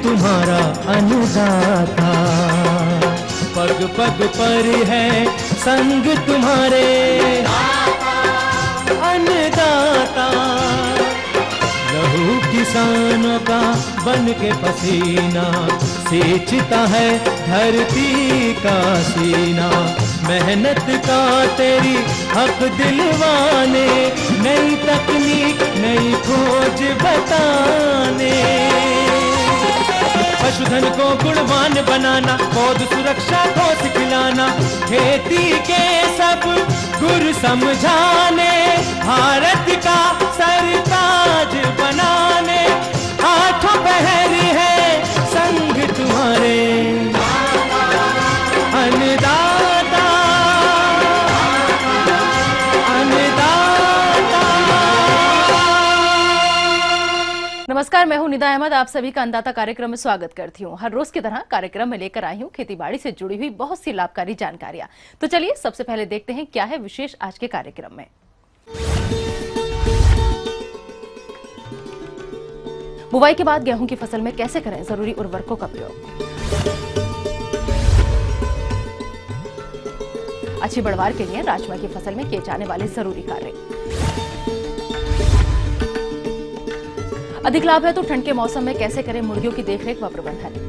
तुम्हारा अन्नदाता, पग पग पर है संग तुम्हारे अन्नदाता। लहू किसानों का बन के पसीना सींचता है धरती का सीना। मेहनत का तेरी हक दिलवाने, नई तकनीक नई खोज बताने। पशुधन को गुणवान बनाना, पौध सुरक्षा को सिखलाना, खेती के सब गुर समझाने, भारत का सरताज बनाने। आठों पहर है संग तुम्हारे अन्नदाता, अन्नदाता। नमस्कार, मैं हूं निदा अहमद, आप सभी का अन्नदाता कार्यक्रम में स्वागत करती हूं। हर रोज की तरह कार्यक्रम में लेकर आई हूं खेतीबाड़ी से जुड़ी हुई बहुत सी लाभकारी जानकारियां। तो चलिए सबसे पहले देखते हैं क्या है विशेष आज के कार्यक्रम में। बुवाई के बाद गेहूं की फसल में कैसे करें जरूरी उर्वरकों का प्रयोग। अच्छी बढ़वार के लिए राजमा की फसल में किए जाने वाले जरूरी कार्य। अधिक लाभ है तो ठंड के मौसम में कैसे करें मुर्गियों की देखरेख व प्रबंधन।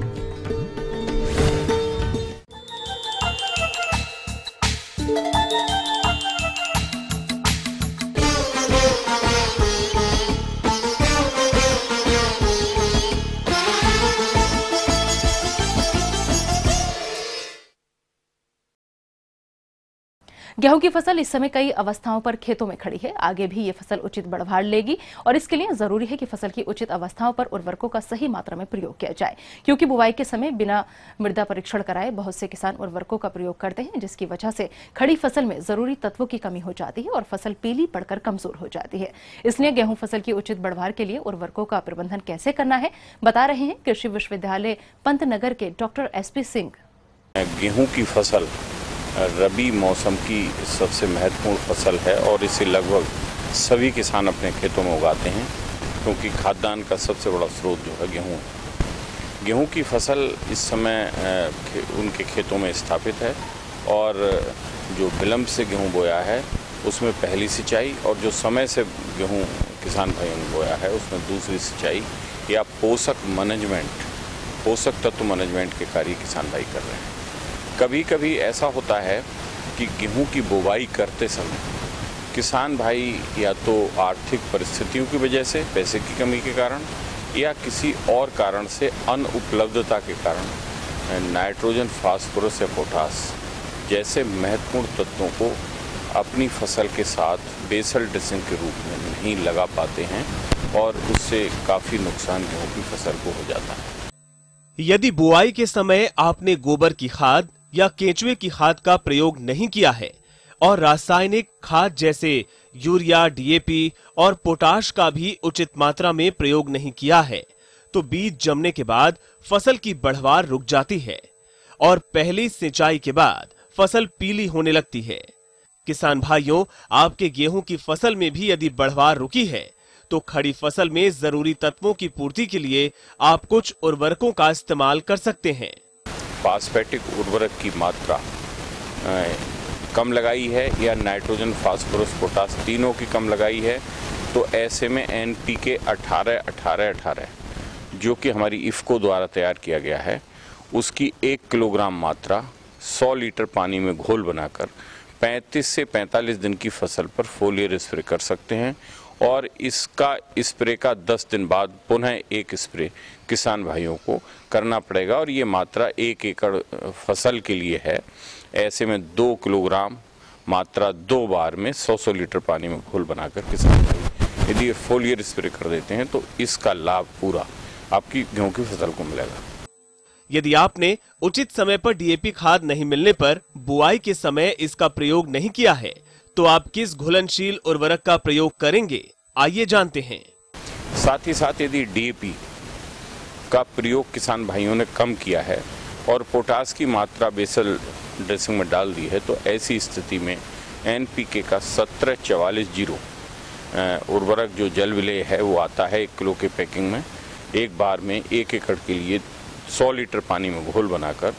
गेहूं की फसल इस समय कई अवस्थाओं पर खेतों में खड़ी है। आगे भी ये फसल उचित बढ़वाड़ लेगी और इसके लिए जरूरी है कि फसल की उचित अवस्थाओं पर उर्वरकों का सही मात्रा में प्रयोग किया जाए, क्योंकि बुवाई के समय बिना मृदा परीक्षण कराए बहुत से किसान उर्वरकों का प्रयोग करते हैं, जिसकी वजह से खड़ी फसल में जरूरी तत्वों की कमी हो जाती है और फसल पीली पड़कर कमजोर हो जाती है। इसलिए गेहूं फसल की उचित बढ़वाड़ के लिए उर्वरकों का प्रबंधन कैसे करना है, बता रहे हैं कृषि विश्वविद्यालय पंतनगर के डॉक्टर SP सिंह। गेहूं की फसल रबी मौसम की सबसे महत्वपूर्ण फसल है और इसे लगभग सभी किसान अपने खेतों में उगाते हैं, क्योंकि खाद्यान्न का सबसे बड़ा स्रोत जो है गेहूं है। गेहूं की फसल इस समय उनके खेतों में स्थापित है और जो विलंब से गेहूं बोया है उसमें पहली सिंचाई, और जो समय से गेहूं किसान भाइयों ने बोया है उसमें दूसरी सिंचाई या पोषक तत्व मैनेजमेंट के कार्य किसान भाई कर रहे हैं। कभी कभी ऐसा होता है कि गेहूं की बुवाई करते समय किसान भाई या तो आर्थिक परिस्थितियों की वजह से, पैसे की कमी के कारण या किसी और कारण से अनुपलब्धता के कारण नाइट्रोजन, फास्फोरस या पोटास जैसे महत्वपूर्ण तत्वों को अपनी फसल के साथ बेसल ड्रेसिंग के रूप में नहीं लगा पाते हैं और उससे काफ़ी नुकसान गेहूं की फसल को हो जाता है। यदि बुआई के समय आपने गोबर की खाद या केंचुए की खाद का प्रयोग नहीं किया है और रासायनिक खाद जैसे यूरिया, DAP और पोटाश का भी उचित मात्रा में प्रयोग नहीं किया है, तो बीज जमने के बाद फसल की बढ़वार रुक जाती है और पहली सिंचाई के बाद फसल पीली होने लगती है। किसान भाइयों, आपके गेहूं की फसल में भी यदि बढ़वार रुकी है तो खड़ी फसल में जरूरी तत्वों की पूर्ति के लिए आप कुछ उर्वरकों का इस्तेमाल कर सकते हैं। फास्फेटिक उर्वरक की मात्रा कम लगाई है या नाइट्रोजन, फास्फोरस, पोटास तीनों की कम लगाई है, तो ऐसे में NPK 18-18-18 जो कि हमारी इफ़को द्वारा तैयार किया गया है, उसकी 1 किलोग्राम मात्रा 100 लीटर पानी में घोल बनाकर 35 से 45 दिन की फसल पर फोलियर स्प्रे कर सकते हैं और इसका स्प्रे का 10 दिन बाद पुनः एक स्प्रे किसान भाइयों को करना पड़ेगा और ये मात्रा 1 एकड़ फसल के लिए है। ऐसे में 2 किलोग्राम मात्रा 2 बार में 100 लीटर पानी में घोल बनाकर किसान भाई यदि ये फोलियर स्प्रे कर देते हैं तो इसका लाभ पूरा आपकी गेहूं की फसल को मिलेगा। यदि आपने उचित समय पर DAP खाद नहीं मिलने पर बुआई के समय इसका प्रयोग नहीं किया है तो आप किस घुलनशील उर्वरक का प्रयोग करेंगे, आइए जानते हैं। साथ ही साथ यदि DAP का प्रयोग किसान भाइयों ने कम किया है और पोटास की मात्रा बेसल ड्रेसिंग में डाल दी है तो ऐसी स्थिति में NPK का 17-44-0 उर्वरक जो जल विलेय है वो आता है 1 किलो के पैकिंग में, एक बार में 1 एकड़ के लिए 100 लीटर पानी में घोल बनाकर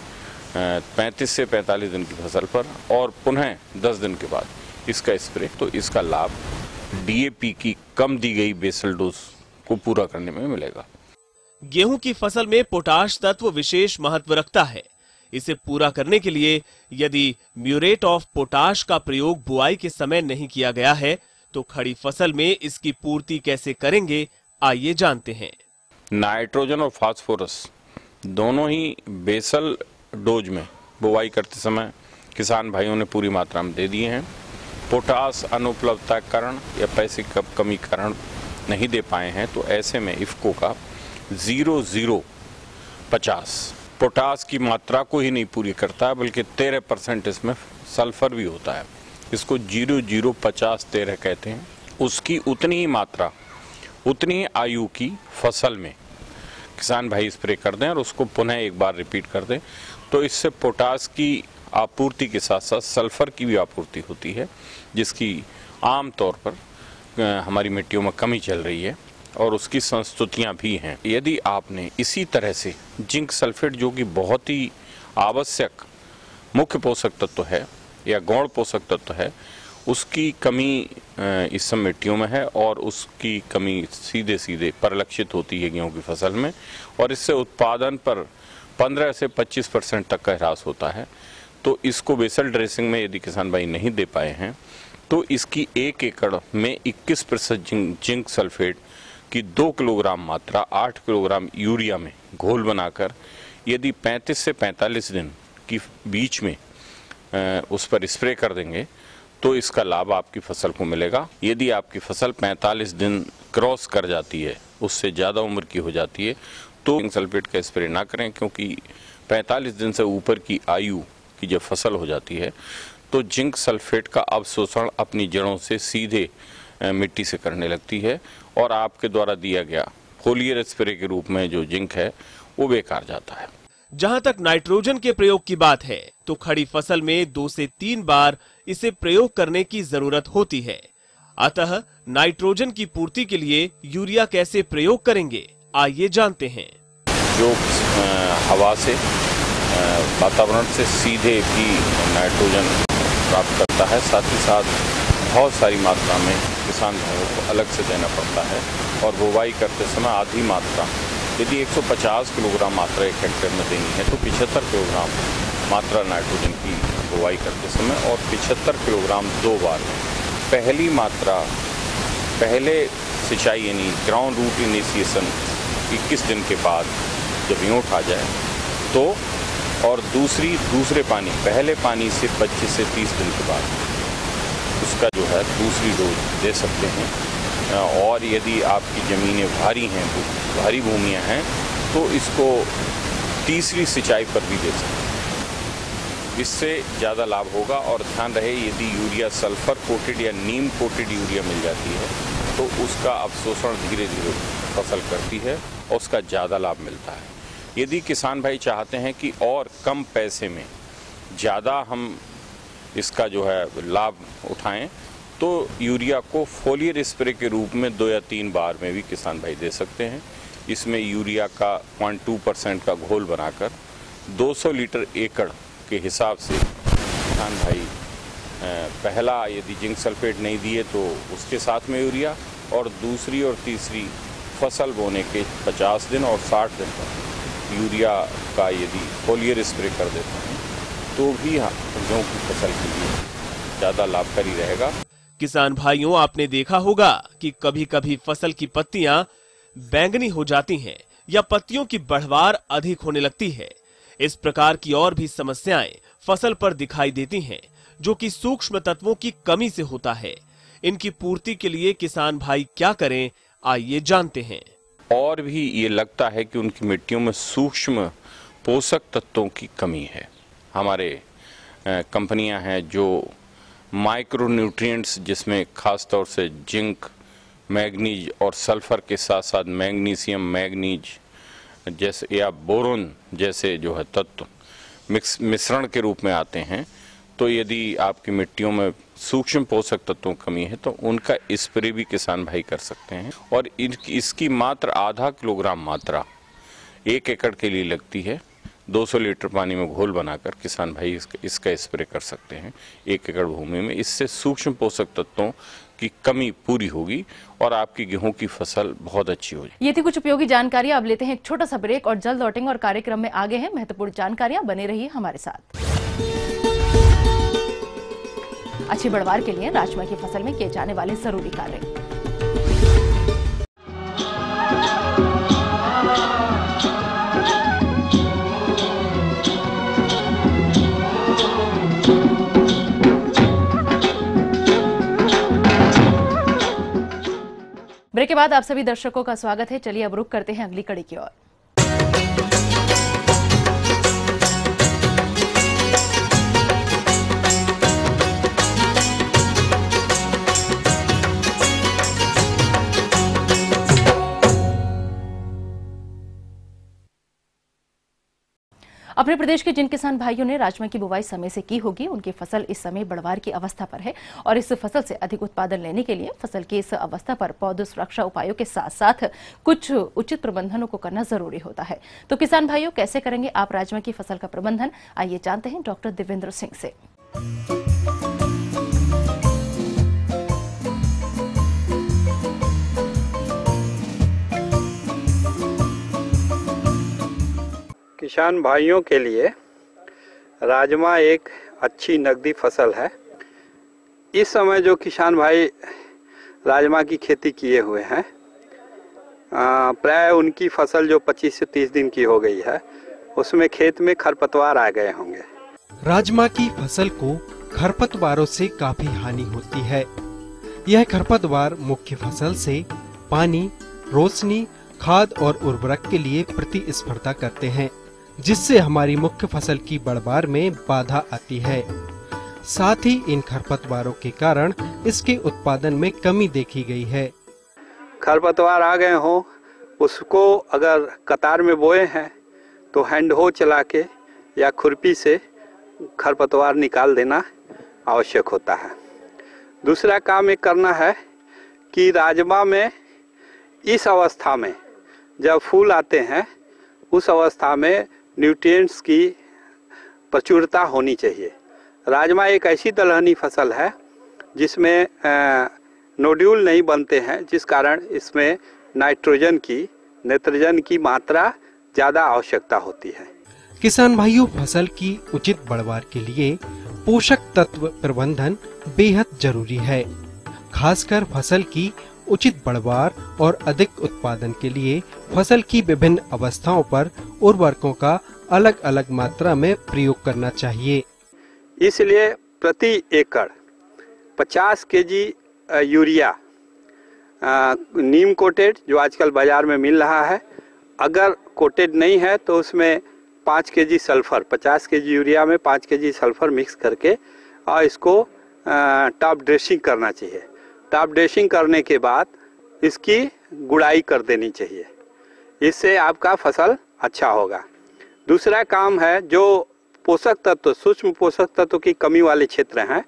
35 से 45 दिन की फसल पर और पुनः 10 दिन के बाद इसका स्प्रे, तो इसका लाभ डीएपी की कम दी गई बेसल डोज को पूरा करने में मिलेगा। गेहूं की फसल में पोटाश तत्व विशेष महत्व रखता है। इसे पूरा करने के लिए यदि म्यूरेट ऑफ पोटाश का प्रयोग बुआई के समय नहीं किया गया है तो खड़ी फसल में इसकी पूर्ति कैसे करेंगे, आइए जानते हैं। नाइट्रोजन और फास्फोरस दोनों ही बेसल डोज में बुआई करते समय किसान भाइयों ने पूरी मात्रा में दे दिए हैं। पोटास अनुपलब्धता के कारण या पैसे की कमी के कारण नहीं दे पाए हैं, तो ऐसे में इफ्को का 0050 पोटास की मात्रा को ही नहीं पूरी करता है, बल्कि 13% इसमें सल्फर भी होता है। इसको 0050-13 कहते हैं। उसकी उतनी ही मात्रा, उतनी ही आयु की फसल में किसान भाई स्प्रे कर दें और उसको पुनः एक बार रिपीट कर दें, तो इससे पोटास की आपूर्ति के साथ साथ सल्फर की भी आपूर्ति होती है, जिसकी आम तौर पर हमारी मिट्टियों में कमी चल रही है और उसकी संस्तुतियाँ भी हैं। यदि आपने इसी तरह से जिंक सल्फेट, जो कि बहुत ही आवश्यक मुख्य पोषक तत्व है या गौण पोषक तत्व है, उसकी कमी इस सब मिट्टियों में है और उसकी कमी सीधे सीधे परिलक्षित होती है गेहूं की फसल में, और इससे उत्पादन पर 15 से 25% तक का ह्रास होता है। तो इसको बेसल ड्रेसिंग में यदि किसान भाई नहीं दे पाए हैं तो इसकी 1 एकड़ में 21% जिंक सल्फेट की 2 किलोग्राम मात्रा 8 किलोग्राम यूरिया में घोल बनाकर यदि 35 से 45 दिन की बीच में उस पर स्प्रे कर देंगे तो इसका लाभ आपकी फसल को मिलेगा। यदि आपकी फसल 45 दिन क्रॉस कर जाती है, उससे ज़्यादा उम्र की हो जाती है, तो जिंक सल्फेट का स्प्रे ना करें, क्योंकि 45 दिन से ऊपर की आयु की जब फसल हो जाती है तो जिंक सल्फेट का अवशोषण अपनी जड़ों से सीधे मिट्टी से करने लगती है और आपके द्वारा दिया गया फोलियर स्प्रे के रूप में जो जिंक है वो बेकार जाता है। जहां तक नाइट्रोजन के प्रयोग की बात है तो खड़ी फसल में 2 से 3 बार इसे प्रयोग करने की जरूरत होती है। अतः नाइट्रोजन की पूर्ति के लिए यूरिया कैसे प्रयोग करेंगे, आइए जानते हैं। जो हवा से, वातावरण से सीधे भी नाइट्रोजन प्राप्त करता है, साथ ही साथ बहुत सारी मात्रा में किसान भाइयों को अलग से देना पड़ता है और बुवाई करते समय आधी मात्रा, यदि 150 किलोग्राम मात्रा 1 हेक्टेयर में देनी है तो 75 किलोग्राम मात्रा नाइट्रोजन की बुवाई करते समय और 75 किलोग्राम 2 बार में। पहली मात्रा पहले सिंचाई यानी ग्राउंड रूट इनिशिएशन 21 दिन के बाद जब यूँट आ जाए तो, और दूसरे पानी पहले पानी से 25 से 30 दिन के बाद उसका जो है दूसरी डोज दे सकते हैं। और यदि आपकी ज़मीनें भारी हैं, भारी भूमियां हैं, तो इसको तीसरी सिंचाई पर भी दे सकते हैं। इससे ज़्यादा लाभ होगा। और ध्यान रहे, यदि यूरिया सल्फर कोटेड या नीम कोटेड यूरिया मिल जाती है तो उसका अवशोषण धीरे धीरे फसल करती है और उसका ज़्यादा लाभ मिलता है। यदि किसान भाई चाहते हैं कि और कम पैसे में ज़्यादा हम इसका जो है लाभ उठाएं, तो यूरिया को फोलियर स्प्रे के रूप में 2 या 3 बार में भी किसान भाई दे सकते हैं। इसमें यूरिया का 0.2% का घोल बनाकर 200 लीटर एकड़ के हिसाब से किसान भाई पहला यदि जिंक सल्फेट नहीं दिए तो उसके साथ में यूरिया, और दूसरी और तीसरी फसल बोने के 50 दिन और 60 दिन पर यूरिया का यदि फोलियर स्प्रे कर देते हैं तो भी गेहूं की फसल के लिए ज़्यादा लाभकारी रहेगा। किसान भाइयों, आपने देखा होगा कि कभी कभी फसल की पत्तियां बैंगनी हो जाती हैं या पत्तियों की बढ़वार अधिक होने लगती है। इस प्रकार की और भी समस्याएं फसल पर दिखाई देती हैं, जो कि सूक्ष्म तत्वों की कमी से होता है। इनकी पूर्ति के लिए किसान भाई क्या करें, आइए जानते हैं। और भी ये लगता है कि उनकी मिट्टियों में सूक्ष्म पोषक तत्वों की कमी है। हमारे कंपनियां हैं जो माइक्रो न्यूट्रिएंट्स, जिसमें खास तौर से जिंक, मैग्नीज और सल्फर के साथ साथ मैग्नीशियम, मैग्नीज जैसे या बोरोन जैसे जो है तत्व मिश्रण के रूप में आते हैं, तो यदि आपकी मिट्टियों में सूक्ष्म पोषक तत्वों की कमी है तो उनका स्प्रे भी किसान भाई कर सकते हैं। और इसकी मात्र आधा किलोग्राम मात्रा 1 एकड़ के लिए लगती है। 200 लीटर पानी में घोल बनाकर किसान भाई इसका स्प्रे कर सकते हैं 1 एकड़ भूमि में। इससे सूक्ष्म पोषक तत्वों की कमी पूरी होगी और आपकी गेहूं की फसल बहुत अच्छी होगी। ये थी कुछ उपयोगी जानकारियां। अब लेते हैं एक छोटा सा ब्रेक और जल्द लौटेंगे और कार्यक्रम में आगे हैं महत्वपूर्ण जानकारियां। बने रहिए हमारे साथ। अच्छी पैदावार के लिए राजमा की फसल में किए जाने वाले जरूरी कार्य। ब्रेक के बाद आप सभी दर्शकों का स्वागत है। चलिए अब रुक करते हैं अगली कड़ी की ओर। अपने प्रदेश के जिन किसान भाइयों ने राजमा की बुवाई समय से की होगी, उनकी फसल इस समय बढ़वार की अवस्था पर है और इस फसल से अधिक उत्पादन लेने के लिए फसल की इस अवस्था पर पौध सुरक्षा उपायों के साथ साथ कुछ उचित प्रबंधनों को करना जरूरी होता है। तो किसान भाइयों, कैसे करेंगे आप राजमा की फसल का प्रबंधन? आइए जानते हैं डॉक्टर देवेंद्र सिंह से। किसान भाइयों के लिए राजमा एक अच्छी नकदी फसल है। इस समय जो किसान भाई राजमा की खेती किए हुए हैं, प्राय उनकी फसल जो 25 से 30 दिन की हो गई है, उसमें खेत में खरपतवार आ गए होंगे। राजमा की फसल को खरपतवारों से काफी हानि होती है। यह खरपतवार मुख्य फसल से पानी, रोशनी, खाद और उर्वरक के लिए प्रतिस्पर्धा करते हैं, जिससे हमारी मुख्य फसल की बढ़वार में बाधा आती है। साथ ही इन खरपतवारों के कारण इसके उत्पादन में कमी देखी गई है। खरपतवार आ गए हों, उसको अगर कतार में बोए हैं तो हैंड हो चला के या खुरपी से खरपतवार निकाल देना आवश्यक होता है। दूसरा काम एक करना है कि राजमा में इस अवस्था में जब फूल आते हैं, उस अवस्था में न्यूट्रिएंट्स की प्रचुरता होनी चाहिए। राजमा एक ऐसी दलहनी फसल है जिसमें नोड्यूल नहीं बनते हैं, जिस कारण इसमें नाइट्रोजन की मात्रा ज़्यादा आवश्यकता होती है। किसान भाइयों, फसल की उचित बढ़वार के लिए पोषक तत्व प्रबंधन बेहद जरूरी है। खासकर फसल की उचित बढ़वार और अधिक उत्पादन के लिए फसल की विभिन्न अवस्थाओं पर उर्वरकों का अलग अलग मात्रा में प्रयोग करना चाहिए। इसलिए प्रति एकड़ 50 केजी यूरिया नीम कोटेड, जो आजकल बाजार में मिल रहा है, अगर कोटेड नहीं है तो उसमें 5 केजी सल्फर, 50 केजी यूरिया में 5 केजी सल्फर मिक्स करके और इसको टॉप ड्रेसिंग करना चाहिए। टॉप ड्रेसिंग करने के बाद इसकी गुड़ाई कर देनी चाहिए। इससे आपका फसल अच्छा होगा। दूसरा काम है, जो पोषक तत्व, सूक्ष्म पोषक तत्व की कमी वाले क्षेत्र हैं,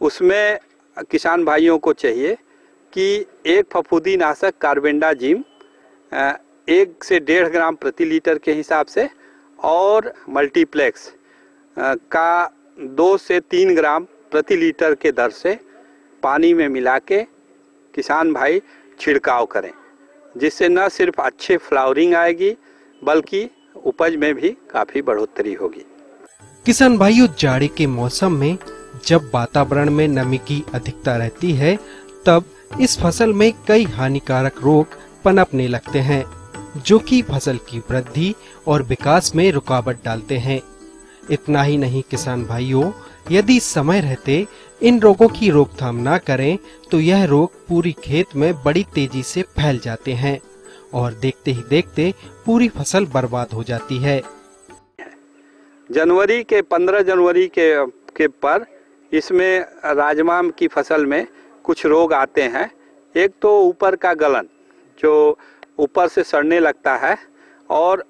उसमें किसान भाइयों को चाहिए कि एक फफूंदी नाशक कार्बेंडाजिम 1 से 1.5 ग्राम प्रति लीटर के हिसाब से और मल्टीप्लेक्स का 2 से 3 ग्राम प्रति लीटर के दर से पानी में मिला के किसान भाई छिड़काव करें, जिससे न सिर्फ अच्छे फ्लावरिंग आएगी बल्कि उपज में भी काफी बढ़ोतरी होगी। किसान भाइयों, जाड़े के मौसम में जब वातावरण में नमी की अधिकता रहती है, तब इस फसल में कई हानिकारक रोग पनपने लगते हैं, जो कि फसल की वृद्धि और विकास में रुकावट डालते हैं। इतना ही नहीं किसान भाइयों, यदि समय रहते इन रोगों की रोकथाम न करें तो यह रोग पूरी खेत में बड़ी तेजी से फैल जाते हैं और देखते ही देखते पूरी फसल बर्बाद हो जाती है। जनवरी के 15 जनवरी के पर इसमें राजमा की फसल में कुछ रोग आते हैं। एक तो ऊपर का गलन, जो ऊपर से सड़ने लगता है और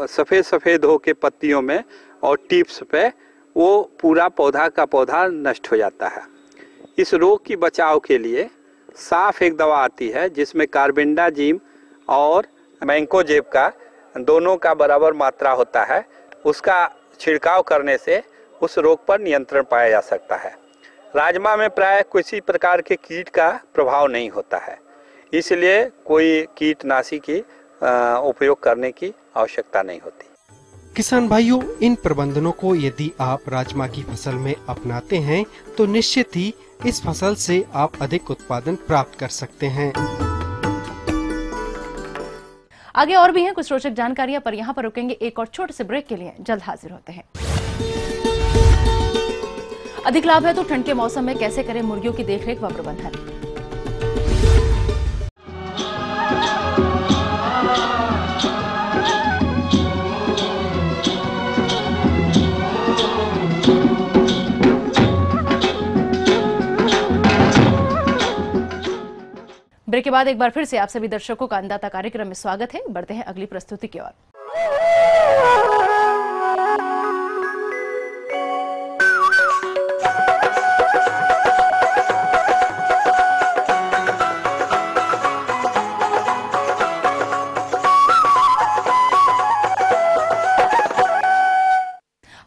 सफ़ेद सफ़ेद होके पत्तियों में और टिप्स पे वो पूरा पौधा का पौधा नष्ट हो जाता है। इस रोग की बचाव के लिए साफ एक दवा आती है जिसमें कार्बेंडाजिम और मैंकोजेब का दोनों का बराबर मात्रा होता है। उसका छिड़काव करने से उस रोग पर नियंत्रण पाया जा सकता है। राजमा में प्राय किसी प्रकार के कीट का प्रभाव नहीं होता है, इसलिए कोई कीटनाशी की उपयोग करने की आवश्यकता नहीं होती। किसान भाइयों, इन प्रबंधनों को यदि आप राजमा की फसल में अपनाते हैं तो निश्चित ही इस फसल से आप अधिक उत्पादन प्राप्त कर सकते हैं। आगे और भी हैं कुछ रोचक जानकारियां, पर यहाँ पर रुकेंगे एक और छोटे से ब्रेक के लिए। जल्द हाजिर होते हैं। अधिक लाभ है तो ठंड के मौसम में कैसे करें मुर्गियों की देखरेख व प्रबंधन। ब्रेक के बाद एक बार फिर से आप सभी दर्शकों का अन्नदाता कार्यक्रम में स्वागत है। बढ़ते हैं अगली प्रस्तुति की ओर।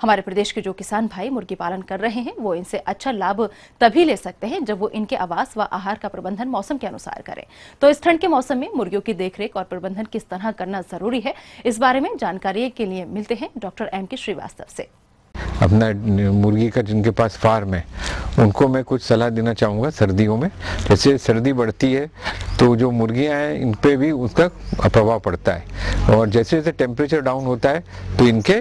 हमारे प्रदेश के जो किसान भाई मुर्गी पालन कर रहे हैं वो इनसे अच्छा लाभ तभी ले सकते हैं जब वो इनके आवास व आहार का प्रबंधन मौसम के अनुसार करें। तो इस ठंड के मौसम में मुर्गियों की देखरेख और प्रबंधन किस तरह करना जरूरी है, इस बारे में जानकारी के लिए मिलते हैं डॉक्टर M.K. श्रीवास्तव से। अपना मुर्गी का जिनके पास फार्म है उनको मैं कुछ सलाह देना चाहूँगा। सर्दियों में जैसे सर्दी बढ़ती है तो जो मुर्गियाँ हैं इन पे भी उसका प्रभाव पड़ता है, और जैसे जैसे टेम्परेचर डाउन होता है तो इनके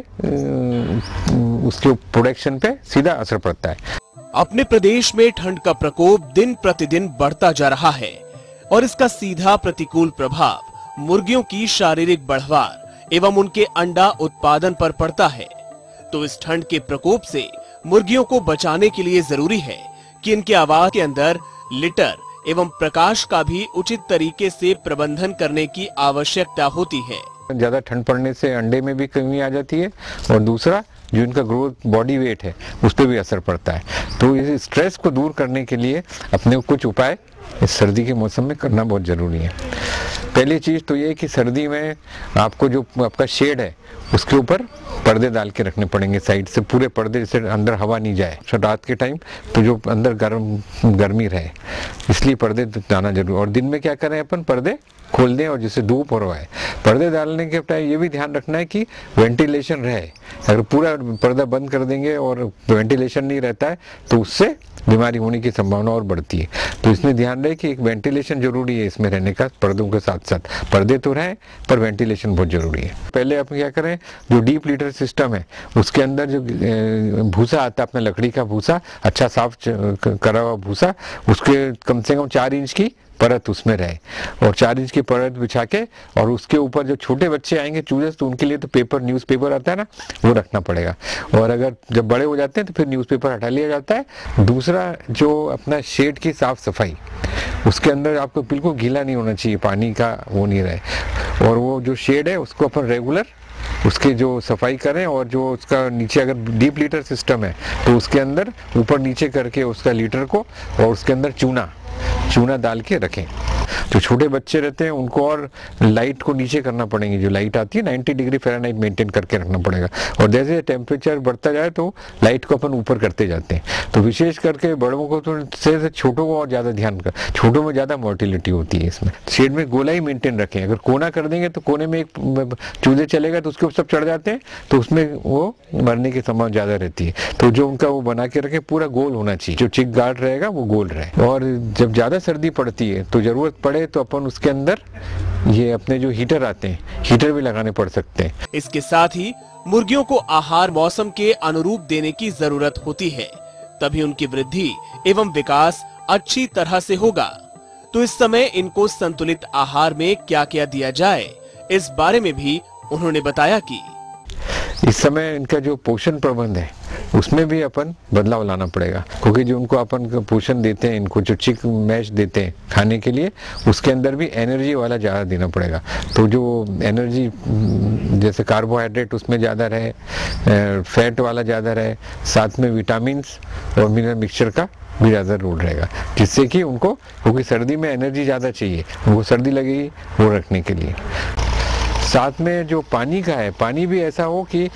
उसके प्रोडक्शन पे सीधा असर पड़ता है। अपने प्रदेश में ठंड का प्रकोप दिन प्रतिदिन बढ़ता जा रहा है और इसका सीधा प्रतिकूल प्रभाव मुर्गियों की शारीरिक बढ़वार एवं उनके अंडा उत्पादन पर पड़ता है। तो इस ठंड के प्रकोप से मुर्गियों को बचाने के लिए जरूरी है कि इनके आवास के अंदर लिटर एवं प्रकाश का भी उचित तरीके से प्रबंधन करने की आवश्यकता होती है। ज्यादा ठंड पड़ने से अंडे में भी कमी आ जाती है, और दूसरा जो इनका ग्रोथ बॉडी वेट है उस पर भी असर पड़ता है। तो इस स्ट्रेस को दूर करने के लिए अपने को कुछ उपाय इस सर्दी के मौसम में करना बहुत जरूरी है। पहली चीज तो ये कि सर्दी में आपको जो आपका शेड है उसके ऊपर पर्दे डाल के रखने पड़ेंगे साइड से, पूरे पर्दे, जिससे अंदर हवा नहीं जाए रात के टाइम, तो जो अंदर गर्मी रहे, इसलिए पर्दे डालना जरूरी। और दिन में क्या करें, अपन पर्दे खोल दें और जिससे धूप हो रहा है। पर्दे डालने के टाइम ये भी ध्यान रखना है कि वेंटिलेशन रहे। अगर पूरा पर्दा बंद कर देंगे और वेंटिलेशन नहीं रहता है तो उससे बीमारी होने की संभावना और बढ़ती है। तो इसमें ध्यान रहे कि एक वेंटिलेशन जरूरी है इसमें रहने का, पर्दों के साथ साथ पर्दे तो रहें पर वेंटिलेशन बहुत जरूरी है। पहले आप क्या करें, जो डीप लीटर सिस्टम है उसके अंदर जो भूसा आता है, अपना लकड़ी का भूसा, अच्छा साफ करा हुआ भूसा, उसके कम से कम 4 इंच की परत उसमें रहे, और 4 इंच की परत बिछा के, और उसके ऊपर जो छोटे बच्चे आएंगे चूजे, तो उनके लिए तो पेपर, न्यूज़पेपर आता है ना, वो रखना पड़ेगा। और अगर जब बड़े हो जाते हैं तो फिर न्यूज़पेपर हटा लिया जाता है। दूसरा, जो अपना शेड की साफ सफाई, उसके अंदर आपको बिल्कुल गीला नहीं होना चाहिए, पानी का वो नहीं रहे, और वो जो शेड है उसको अपन रेगुलर उसके जो सफाई करें, और जो उसका नीचे अगर डीप लीटर सिस्टम है तो उसके अंदर ऊपर नीचे करके उसका लीटर को, और उसके अंदर चूना डाल के रखें। जो छोटे बच्चे रहते हैं उनको और लाइट को नीचे करना पड़ेगी, जो लाइट आती है 90 डिग्री फ़ारेनहाइट मेंटेन करके रखना पड़ेगा। और जैसे टेम्परेचर बढ़ता जाए तो लाइट को अपन ऊपर करते जाते हैं। तो विशेष करके बड़ों को तो से छोटों को और ज़्यादा ध्यान कर, छोटों में ज़्यादा मोर्टिलिटी होती है इसमें। शेड में गोलाई मेंटेन रखें, अगर कोना कर देंगे तो कोने में एक चूजे चलेगा तो उसके ऊपर सब चढ़ जाते हैं, तो उसमें वो मरने की संभावना ज़्यादा रहती है। तो जो उनका वो बना के रखें, पूरा गोल होना चाहिए, जो चिक गार्ड रहेगा वो गोल रहे। और जब ज़्यादा सर्दी पड़ती है तो ज़रूरत पड़े तो अपन उसके अंदर ये अपने जो हीटर आते हैं, हीटर भी लगाने पड़ सकते हैं। इसके साथ ही मुर्गियों को आहार मौसम के अनुरूप देने की जरूरत होती है, तभी उनकी वृद्धि एवं विकास अच्छी तरह से होगा। तो इस समय इनको संतुलित आहार में क्या क्या दिया जाए, इस बारे में भी उन्होंने बताया कि इस समय इनका जो पोषण प्रबंध है उसमें भी अपन बदलाव लाना पड़ेगा, क्योंकि जो उनको अपन पोषण देते हैं, इनको जो चिक मैश देते हैं खाने के लिए, उसके अंदर भी एनर्जी वाला ज़्यादा देना पड़ेगा। तो जो एनर्जी जैसे कार्बोहाइड्रेट उसमें ज़्यादा रहे, फैट वाला ज़्यादा रहे, साथ में विटामिन्स और मिनरल मिक्सचर का भी ज़्यादा रोल रहेगा, जिससे कि उनको, क्योंकि सर्दी में एनर्जी ज़्यादा चाहिए, उनको सर्दी लगेगी वो रखने के लिए। साथ में जो पानी का है, पानी भी ऐसा हो कि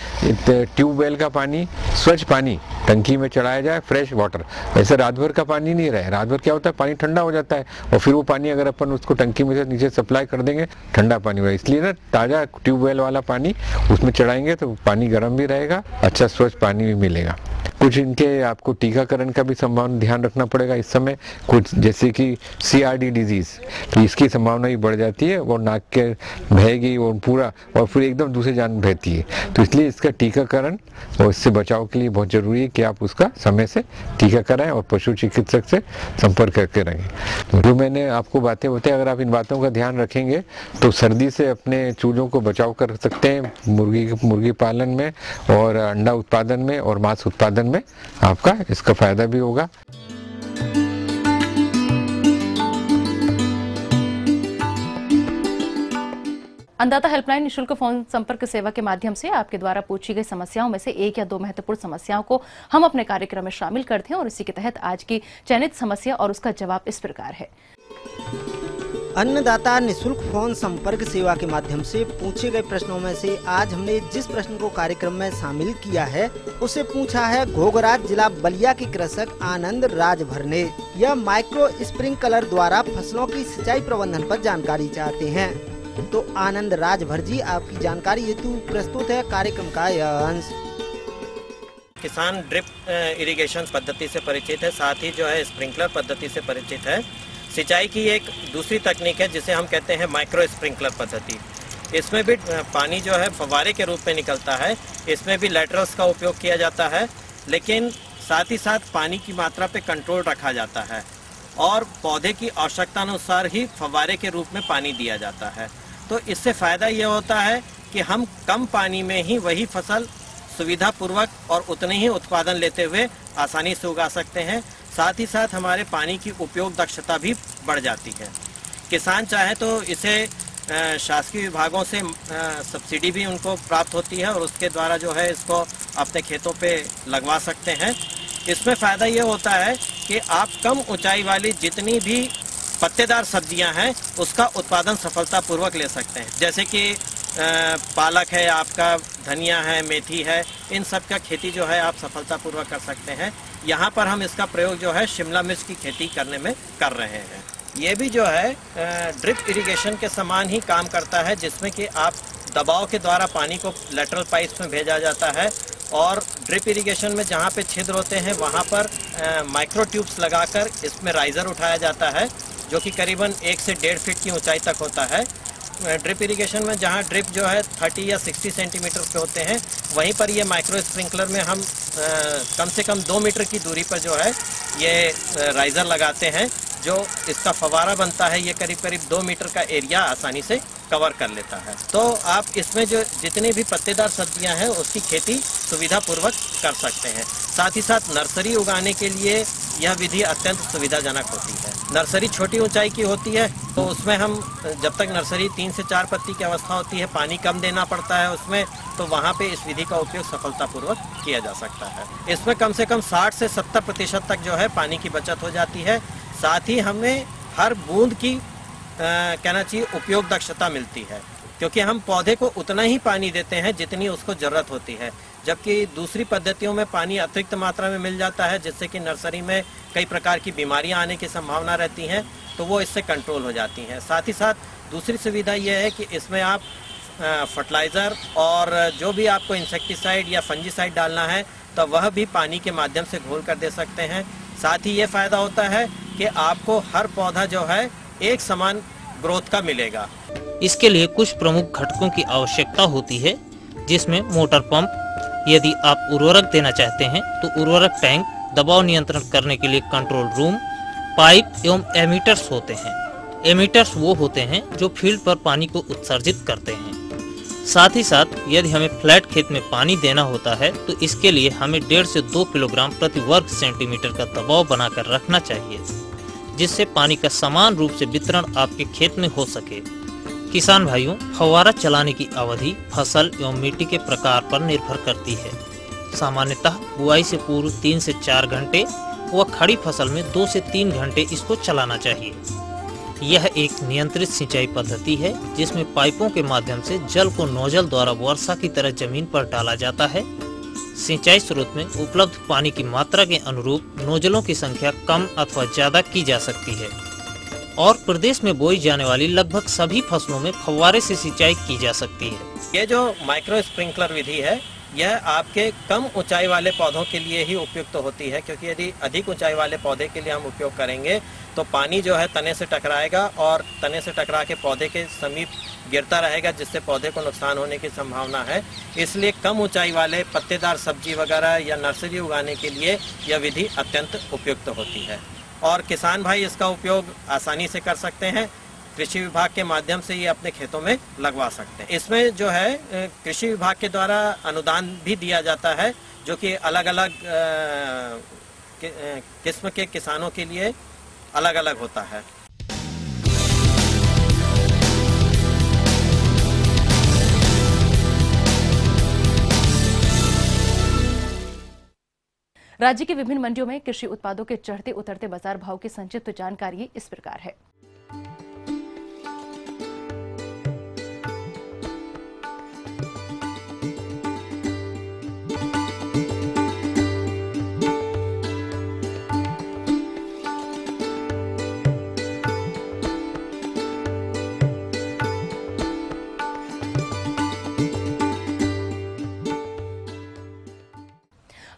ट्यूबवेल का पानी, स्वच्छ पानी टंकी में चढ़ाया जाए, फ्रेश वाटर। ऐसे रात भर का पानी नहीं रहे, रात भर क्या होता है पानी ठंडा हो जाता है और फिर वो पानी अगर अपन उसको टंकी में से नीचे सप्लाई कर देंगे ठंडा पानी होगा। इसलिए ना ताज़ा ट्यूबवेल वाला पानी उसमें चढ़ाएंगे तो पानी गर्म भी रहेगा, अच्छा स्वच्छ पानी भी मिलेगा। कुछ इनके आपको टीकाकरण का भी संभावना ध्यान रखना पड़ेगा इस समय, कुछ जैसे कि CRD डिजीज़, तो इसकी संभावना भी बढ़ जाती है, वो नाक के बहेगी वो पूरा और फिर एकदम दूसरी जान बहती है। तो इसलिए इसका टीकाकरण और इससे बचाव के लिए बहुत ज़रूरी है कि आप उसका समय से टीका कराएं और पशु चिकित्सक से संपर्क करके रहें। जो मैंने आपको बातें बताई, अगर आप इन बातों का ध्यान रखेंगे तो सर्दी से अपने चूजों को बचाव कर सकते हैं, मुर्गी पालन में और अंडा उत्पादन में और मांस उत्पादन में आपका इसका फायदा भी होगा। अन्नदाता हेल्पलाइन निःशुल्क फोन संपर्क सेवा के माध्यम से आपके द्वारा पूछी गई समस्याओं में से 1 या 2 महत्वपूर्ण समस्याओं को हम अपने कार्यक्रम में शामिल करते हैं और इसी के तहत आज की चयनित समस्या और उसका जवाब इस प्रकार है। अन्नदाता निःशुल्क फोन संपर्क सेवा के माध्यम से पूछे गए प्रश्नों में से आज हमने जिस प्रश्न को कार्यक्रम में शामिल किया है उसे पूछा है घोघराज जिला बलिया के कृषक आनंद राजभर ने। यह माइक्रो स्प्रिंकलर द्वारा फसलों की सिंचाई प्रबंधन पर जानकारी चाहते हैं। तो आनंद राजभर जी, आपकी जानकारी हेतु प्रस्तुत है कार्यक्रम का यह अंश। किसान ड्रिप इरिगेशन पद्धति से परिचित है, साथ ही जो है स्प्रिंकलर पद्धति से परिचित है। सिंचाई की एक दूसरी तकनीक है जिसे हम कहते हैं माइक्रो स्प्रिंकलर पद्धति। इसमें भी पानी जो है फव्वारे के रूप में निकलता है, इसमें भी लैटरल्स का उपयोग किया जाता है, लेकिन साथ ही साथ पानी की मात्रा पे कंट्रोल रखा जाता है और पौधे की आवश्यकता अनुसार ही फव्वारे के रूप में पानी दिया जाता है। तो इससे फ़ायदा ये होता है कि हम कम पानी में ही वही फसल सुविधापूर्वक और उतने ही उत्पादन लेते हुए आसानी से उगा सकते हैं। साथ ही साथ हमारे पानी की उपयोग दक्षता भी बढ़ जाती है। किसान चाहे तो इसे शासकीय विभागों से सब्सिडी भी उनको प्राप्त होती है और उसके द्वारा जो है इसको अपने खेतों पे लगवा सकते हैं। इसमें फ़ायदा ये होता है कि आप कम ऊंचाई वाली जितनी भी पत्तेदार सब्जियां हैं उसका उत्पादन सफलतापूर्वक ले सकते हैं। जैसे कि पालक है, आपका धनिया है, मेथी है, इन सब का खेती जो है आप सफलतापूर्वक कर सकते हैं। यहाँ पर हम इसका प्रयोग जो है शिमला मिर्च की खेती करने में कर रहे हैं। ये भी जो है ड्रिप इरिगेशन के समान ही काम करता है, जिसमें कि आप दबाव के द्वारा पानी को लेटरल पाइप्स में भेजा जाता है और ड्रिप इरिगेशन में जहाँ पे छिद्र होते हैं वहाँ पर माइक्रो ट्यूब्स लगाकर इसमें राइज़र उठाया जाता है, जो कि करीबन 1 से 1.5 फीट की ऊंचाई तक होता है। ड्रिप इरिगेशन में जहाँ ड्रिप जो है 30 या 60 सेंटीमीटर पे होते हैं, वहीं पर ये माइक्रो स्प्रिंकलर में हम कम से कम 2 मीटर की दूरी पर जो है ये राइज़र लगाते हैं, जो इसका फवारा बनता है ये करीब करीब 2 मीटर का एरिया आसानी से कवर कर लेता है। तो आप इसमें जो जितनी भी पत्तेदार सब्जियां हैं उसकी खेती सुविधापूर्वक कर सकते हैं। साथ ही साथ नर्सरी उगाने के लिए यह विधि अत्यंत सुविधाजनक होती है। नर्सरी छोटी ऊंचाई की होती है तो उसमें हम जब तक नर्सरी 3 से 4 पत्ती की अवस्था होती है, पानी कम देना पड़ता है उसमें, तो वहाँ पे इस विधि का उपयोग सफलतापूर्वक किया जा सकता है। इसमें कम से कम 60 से 70% तक जो है पानी की बचत हो जाती है। साथ ही हमें हर बूंद की कहना चाहिए उपयोग दक्षता मिलती है, क्योंकि हम पौधे को उतना ही पानी देते हैं जितनी उसको ज़रूरत होती है, जबकि दूसरी पद्धतियों में पानी अतिरिक्त मात्रा में मिल जाता है, जिससे कि नर्सरी में कई प्रकार की बीमारियां आने की संभावना रहती हैं, तो वो इससे कंट्रोल हो जाती हैं। साथ ही साथ दूसरी सुविधा ये है कि इसमें आप फर्टिलाइज़र और जो भी आपको इंसेक्टिसाइड या फंजीसाइड डालना है तो वह भी पानी के माध्यम से घोल कर दे सकते हैं। साथ ही ये फ़ायदा होता है कि आपको हर पौधा जो है एक समान ग्रोथ का मिलेगा। इसके लिए कुछ प्रमुख घटकों की आवश्यकता होती है, जिसमें मोटर पंप, यदि आप उर्वरक देना चाहते हैं तो उर्वरक टैंक, दबाव नियंत्रण करने के लिए कंट्रोल रूम, पाइप एवं एमीटर्स होते हैं। एमीटर्स वो होते हैं जो फील्ड पर पानी को उत्सर्जित करते हैं। साथ ही साथ यदि हमें फ्लैट खेत में पानी देना होता है तो इसके लिए हमें 1.5 से 2 किलोग्राम प्रति वर्ग सेंटीमीटर का दबाव बनाकर रखना चाहिए, जिससे पानी का समान रूप से वितरण आपके खेत में हो सके। किसान भाइयों, फव्वारा चलाने की अवधि फसल एवं मिट्टी के प्रकार पर निर्भर करती है। सामान्यतः बुआई से पूर्व 3 से 4 घंटे व खड़ी फसल में 2 से 3 घंटे इसको चलाना चाहिए। यह एक नियंत्रित सिंचाई पद्धति है जिसमें पाइपों के माध्यम से जल को नोजल द्वारा वर्षा की तरह जमीन पर डाला जाता है। सिंचाई स्रोत में उपलब्ध पानी की मात्रा के अनुरूप नोजलों की संख्या कम अथवा ज्यादा की जा सकती है और प्रदेश में बोई जाने वाली लगभग सभी फसलों में फव्वारे से सिंचाई की जा सकती है। ये जो माइक्रो स्प्रिंकलर विधि है यह आपके कम ऊंचाई वाले पौधों के लिए ही उपयुक्त होती है, क्योंकि यदि अधिक ऊंचाई वाले पौधे के लिए हम उपयोग करेंगे तो पानी जो है तने से टकराएगा और तने से टकरा के पौधे के समीप गिरता रहेगा, जिससे पौधे को नुकसान होने की संभावना है। इसलिए कम ऊंचाई वाले पत्तेदार सब्जी वगैरह या नर्सरी उगाने के लिए यह विधि अत्यंत उपयुक्त होती है और किसान भाई इसका उपयोग आसानी से कर सकते हैं। कृषि विभाग के माध्यम से ये अपने खेतों में लगवा सकते हैं। इसमें जो है कृषि विभाग के द्वारा अनुदान भी दिया जाता है, जो कि अलग अलग किस्म के किसानों के लिए अलग अलग होता है। राज्य की विभिन्न मंडियों में कृषि उत्पादों के चढ़ते उतरते बाजार भाव की संक्षिप्त जानकारी इस प्रकार है।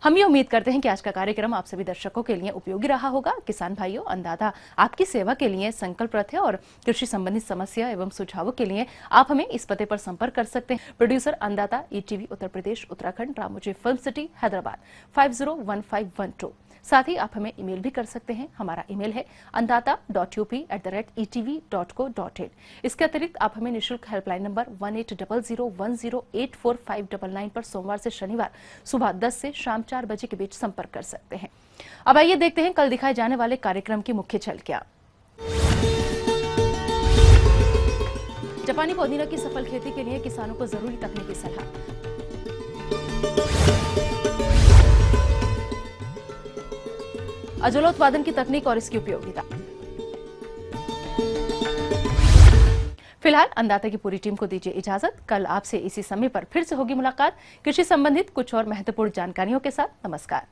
हम ये उम्मीद करते हैं कि आज का कार्यक्रम आप सभी दर्शकों के लिए उपयोगी रहा होगा। किसान भाइयों, अन्नदाता आपकी सेवा के लिए संकल्परत है और कृषि संबंधित समस्या एवं सुझावों के लिए आप हमें इस पते पर संपर्क कर सकते हैं। प्रोड्यूसर अन्नदाता, ETV Uttar Pradesh Uttarakhand, Ramoji film city, Hyderabad 501512। साथ ही आप हमें ईमेल भी कर सकते हैं। हमारा ईमेल है annadata.up@etv.co.in। इसके अतिरिक्त आप हमें निःशुल्क हेल्पलाइन नंबर 180010084599 पर सोमवार से शनिवार सुबह 10 से शाम 4 बजे के बीच संपर्क कर सकते हैं। अब आइए देखते हैं कल दिखाए जाने वाले कार्यक्रम की मुख्य झलकियां। जापानी पुदीना की सफल खेती के लिए किसानों को जरूरी तकनीकी सलाह। अजोला उत्पादन की तकनीक और इसकी उपयोगिता। फिलहाल अन्नदाता की पूरी टीम को दीजिए इजाजत। कल आपसे इसी समय पर फिर से होगी मुलाकात कृषि संबंधित कुछ और महत्वपूर्ण जानकारियों के साथ। नमस्कार।